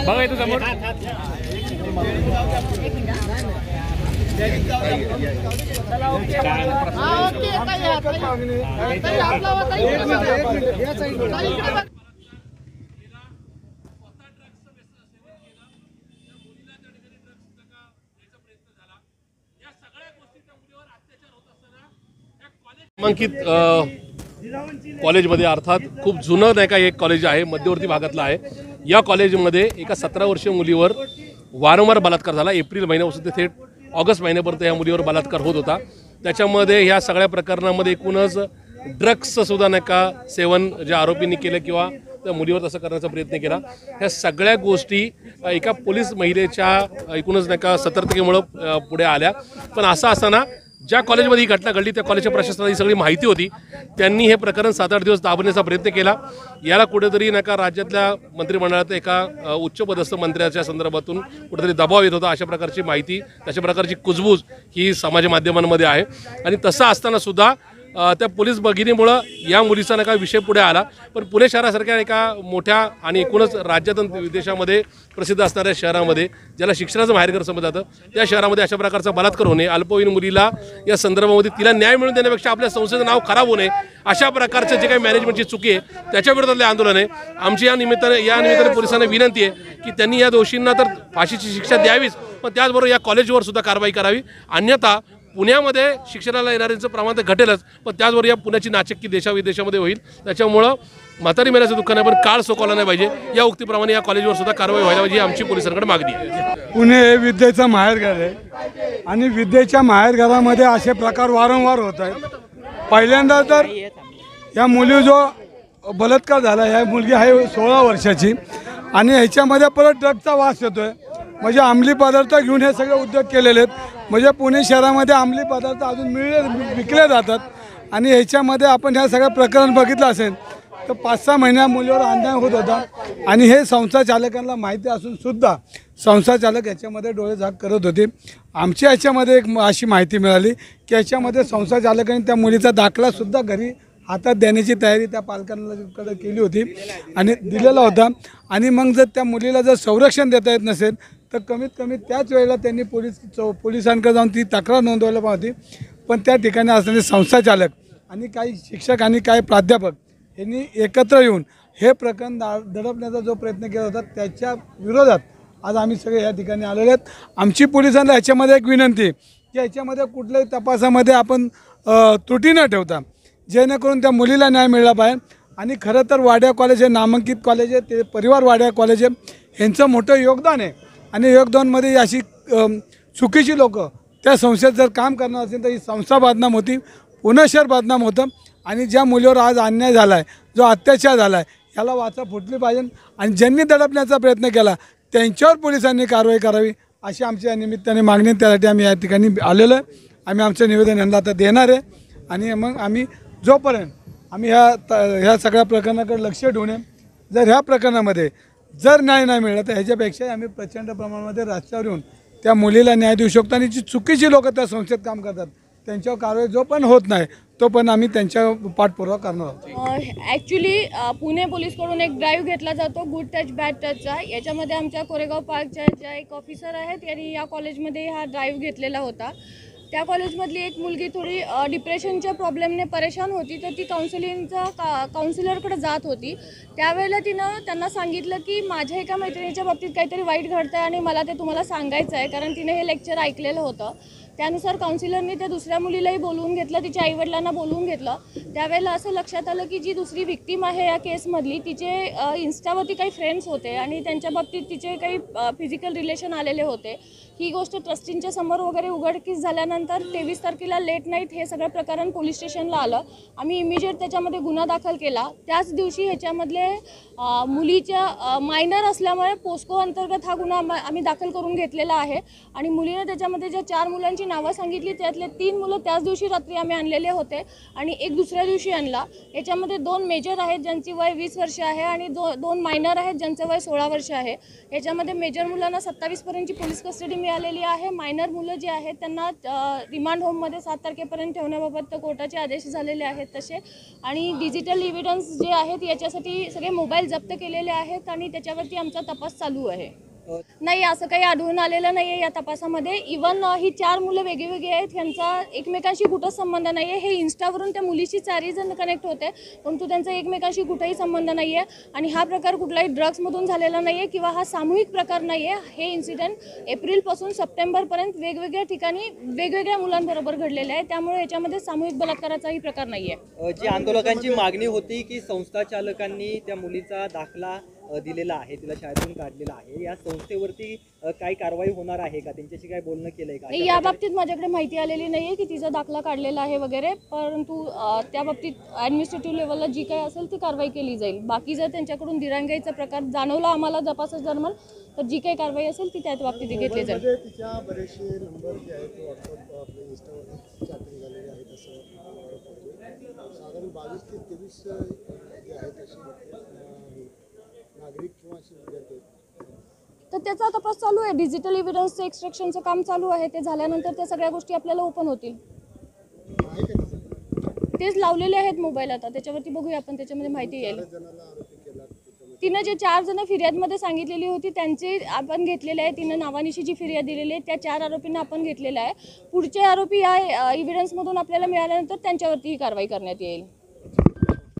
बघा इथं समोर नामांकित कॉलेजमध्ये अर्थात खूप जुनं नाही का एक कॉलेज आहे, मध्यवर्ती भागातलं आहे। या कॉलेजमध्ये एका 17 वर्षीय मुलीवर वारंवार बलात्कार झाला। एप्रिल महिन्यापासून ते थेट ऑगस्ट महिन्यापर्यंत या मुलीवर बलात्कार होत होता। त्याच्यामध्ये ह्या सगळ्या प्रकरणामध्ये एकूणच ड्रग्सचं सुद्धा नाही का सेवन ज्या आरोपींनी केलं किंवा त्या मुलीवर तसं करण्याचा प्रयत्न केला, ह्या सगळ्या गोष्टी एका पोलीस महिलेच्या एकूणच नाही का सतर्कतेमुळे पुढे आल्या। पण असं असताना ज्या कॉलेजमध्ये ही घटना घडली त्या कॉलेजच्या प्रशासनाला ही सगळी माहिती होती। त्यांनी हे प्रकरण 7-8 दिवस दाबण्याचा प्रयत्न केला। याला कुठेतरी नका राज्यातल्या मंत्रिमंडळात एका उच्चपदस्थ मंत्र्याच्या संदर्भातून कुठेतरी दबाव येत होता। अशा प्रकारची माहिती, तशा प्रकारची कुजबूज ही समाज माध्यमांमध्ये आहे। आणि तसं असताना सुद्धा त्या पोलीस भगिनीमुळं या मुलीचा नका विषय पुढे आला। पण पुणे शहरासारख्या एका मोठ्या आणि एकूणच राज्यातून विदेशामध्ये प्रसिद्ध असणाऱ्या शहरामध्ये ज्याला शिक्षणाचं माहेरघर समजलं जातं, त्या शहरामध्ये अशा प्रकारचा बलात्कार होणे, अल्पवयीन मुलीला या संदर्भामध्ये तिला न्याय मिळवून देण्यापेक्षा आपल्या संस्थेचं नाव खराब होणे, अशा प्रकारचं जे काही मॅनेजमेंटची चुकी आहे त्याच्या विरोधातले आंदोलन आहे। आमची या निमित्ताने पोलिसांना विनंती आहे की त्यांनी या दोषींना तर फाशीची शिक्षा द्यावीच, पण त्याचबरोबर या कॉलेजवर सुद्धा कारवाई करावी। अन्यथा पुण्यामध्ये शिक्षणाला येणाऱ्यांचं प्रमाण तर घटेलच, पण त्याचबरोबर या पुण्याची नाचक्की देशाविदेशामध्ये होईल। त्याच्यामुळं म्हातारी मेल्याचं दुःख नाही, पण काळ सोकवला नाही पाहिजे। या उक्तीप्रमाणे या कॉलेजवर सुद्धा कारवाई व्हायला पाहिजे, ही आमची पोलिसांकडे मागणी आहे। पुणे हे विद्येचं माहेरघर आहे आणि विद्येच्या माहेरघरामध्ये असे प्रकार वारंवार होत आहेत। पहिल्यांदा तर या मुली जो बलात्कार झाला, या मुलगी आहे 16 वर्षाची आणि ह्याच्यामध्ये परत ड्रगचा वास येतोय। म्हणजे अंमली पदार्थ घेऊन हे सगळे उद्योग केलेले आहेत। म्हणजे पुणे शहरामध्ये अंमली पदार्थ अजून विकले जातात आणि ह्याच्यामध्ये आपण ह्या सगळं प्रकरण बघितलं असेल तर 5-6 महिन्या मुलीवर अन्याय होत होता आणि हे संस्था चालकांना माहिती असून सुद्धा संस्था चालक याच्यामध्ये डोळे झाक करत होते। आमच्या याच्यामध्ये एक अशी माहिती मिळाली की याच्यामध्ये संस्था चालकांनी त्या मुलीचा दाखलासुद्धा घरी हातात देण्याची तयारी त्या पालकांकडे केली होती आणि दिलेला होता। आणि मग जर त्या मुलीला जर संरक्षण देता येत नसेल तर कमीत कमी त्याच वेळेला त्यांनी पोलिसांकडे जाऊन ती तक्रार नोंदवायला पाहिजे। पण त्या ठिकाणी असणारे संस्था चालक आणि काही शिक्षक आणि काही प्राध्यापक यांनी एकत्र येऊन हे प्रकरण दडपण्याचा जो प्रयत्न केला होता त्याच्या विरोधात आज आम्ही सगळे या ठिकाणी आलेले आहेत। आमची पोलिसांना याच्यामध्ये एक विनंती आहे की याच्यामध्ये कुठल्याही तपासामध्ये आपण त्रुटी न ठेवता जेणेकरून त्या मुलीला न्याय मिळाला पाहिजे। आणि खरं तर वाड्या कॉलेज हे नामांकित कॉलेज आहे, ते परिवार वाड्या कॉलेज आहे, ह्यांचं मोठं योगदान आहे आणि योगदानमध्ये अशी चुकीची लोक त्या संस्थेत जर काम करणार असेल तर ही संस्था बदनाम होती, पुणे शहर बदनाम होतं। आणि ज्या मुलीवर आज अन्याय झाला आहे, जो अत्याचार झाला आहे, याला वाचा फुटली पाहिजे आणि ज्यांनी दडपण्याचा प्रयत्न केला त्यांच्यावर पोलिसांनी कारवाई करावी अशी आमच्या निमित्ताने मागणी। त्यासाठी आम्ही या ठिकाणी आलेलो आहे। आम्ही आमचं निवेदन यांना आता देणार आहे आणि मग आम्ही जोपर्यंत आम्ही ह्या सगळ्या प्रकरणाकडे लक्ष ठेवून जर ह्या प्रकरणामध्ये जर न्याय नाही मिळाला तर ह्याच्यापेक्षा आम्ही प्रचंड प्रमाणामध्ये रस्त्यावर येऊन त्या मुलीला न्याय देऊ शकतो। आणि जी चुकीची लोक त्या संस्थेत काम करतात त्यांच्यावर कारवाई जो पण होत नाही तो पण आम्ही त्यांच्या पाठपुरावा करणार आहोत। ॲक्च्युली पुणे पोलीसकडून एक ड्राईव्ह घेतला जातो गुड टच बॅड टचचा। याच्यामध्ये आमच्या कोरेगाव पार्कच्या ज्या एक ऑफिसर आहेत यांनी या कॉलेजमध्ये हा ड्राईव्ह घेतलेला होता। त्या कॉलेजमधली एक मुलगी थोडी डिप्रेशनच्या प्रॉब्लेमने परेशान होती, तर ती काउन्सिलरकडे जात होती। त्यावेळेला तिनं त्यांना सांगितलं की माझ्या एका मैत्रिणीच्या बाबतीत काहीतरी वाईट घडतं आहे आणि मला ते तुम्हाला सांगायचं आहे, कारण तिने हे लेक्चर ऐकलेलं होतं। त्यानुसार काउन्सिलरने त्या दुसऱ्या मुलीलाही बोलवून घेतलं, तिच्या आईवडिलांना बोलवून घेतलं। त्यावेळेला असं लक्षात आलं की जी दुसरी विक्टीम आहे या केसमधली तिचे इन्स्टावरती काही फ्रेंड्स होते आणि त्यांच्या बाबतीत तिचे काही फिजिकल रिलेशन आलेले होते। ही गोष्ट ट्रस्टींच्या समोर वगैरे उघडकीस झाल्यानंतर 23 तारखेला लेट नाईट हे सगळं प्रकरण पोलीस स्टेशनला आलं। आम्ही इमिजिएट त्याच्यामध्ये गुन्हा दाखल केला। त्याच दिवशी ह्याच्यामधले मुलीच्या मायनर असल्यामुळे पोस्को अंतर्गत हा गुन्हा आम्ही दाखल करून घेतलेला आहे आणि मुलीने त्याच्यामध्ये ज्या 4 मुलांची मुलांची नावं सांगितली, त्यातले 3 मुलं त्याच दिवशी रात्री आम्ही आणलेले होते आणि एक दुसऱ्या दिवशी आणला. याच्यामध्ये 2 मेजर आहेत ज्यांची वय 20 वर्ष आहे आणि 2 मायनर आहेत ज्यांचं वय 16 वर्ष आहे. याच्यामध्ये मेजर मुलांना 27पर्यंतची पोलीस कस्टडी मिळालेली आहे. मायनर मुलं जे आहेत त्यांना रिमांड होममध्ये 7 तारखेपर्यंत ठेवण्याबाबत कोर्टाचे आदेश झालेले आहेत तसे. आणि डिजिटल एव्हिडन्स जे आहेत याच्यासाठी सगळे मोबाईल जप्त केलेले आहेत आणि त्याच्यावरती आमचा तपास चालू आहे. नाही, असं काही आढळून आलेलं नाही आहे या तपासामध्ये. इवन ही 4 मुलं वेगळी आहेत, ह्यांचा एकमेकांशी कुठंच संबंध नाही आहे. हे इन्स्टावरून त्या मुलीशी 4 जण कनेक्ट होते, परंतु त्यांचा एकमेकांशी कुठेही संबंध नाही आहे. आणि हा प्रकार कुठलाही ड्रग्समधून झालेला नाही आहे किंवा हा सामूहिक प्रकार नाही आहे. हे इन्सिडेंट एप्रिलपासून सप्टेंबरपर्यंत वेगवेगळ्या ठिकाणी वेगवेगळ्या मुलांबरोबर घडलेले आहे. त्यामुळे याच्यामध्ये सामूहिक बलात्काराचाही प्रकार नाही आहे. जी आंदोलकांची मागणी होती की संस्था चालकांनी त्या मुलीचा दाखला दिलेला आहे, तिला शाळेतून काढलेला आहे, या संस्थेवरती काय कारवाई होणार आहे का? त्यांच्याशी काय बोलणं केलंय का? या बाबतीत माझ्याकडे माहिती आलेली नाही आहे की तिचा दाखला काढलेला आहे वगैरे, परंतु त्या बाबतीत ॲडमिनिस्ट्रेटिव्ह लेवलला जी काही असेल ती कारवाई केली जाईल. बाकी जर त्यांच्याकडून दिरंगाईचा प्रकार जाणवला आम्हाला तपासा दरम्यान तर जी काही कारवाई असेल ती त्या बाबतीत घेतली जाईल. तिच्या बरेचसे नंबर जे आहेत व्हॉट्सअप आपल्या इंस्टावरती चॅटिंग झालेले आहेत असं साधारण 22 ते 23 जे आहेत असे नागरिक किंवा असे विद्यार्थी तर त्याचा तपास चालू आहे. डिजिटल एव्हिडन्सचं एक्स्ट्रॅक्शनचं काम चालू आहे. ते झाल्यानंतर त्या सगळ्या गोष्टी आपल्याला ओपन होतील. आहे का त्याचं? तेच लावलेले आहेत मोबाईल, आता त्याच्यावरती बघूया आपण, त्याच्यामध्ये माहिती येईल. जणांना आरोपी केला त्याच्यामध्ये तिनं जे 4 जण फिर्यादमध्ये सांगितलेली होती त्यांचे आपण घेतलेले आहे. तिनं नावानिशी जी फिर्याद दिलेली आहे त्या 4 आरोपींना आपण घेतलेलं आहे. पुढचे आरोपी या एव्हिडन्समधून आपल्याला मिळाल्यानंतर त्यांच्यावरती ही कारवाई करण्यात येईल.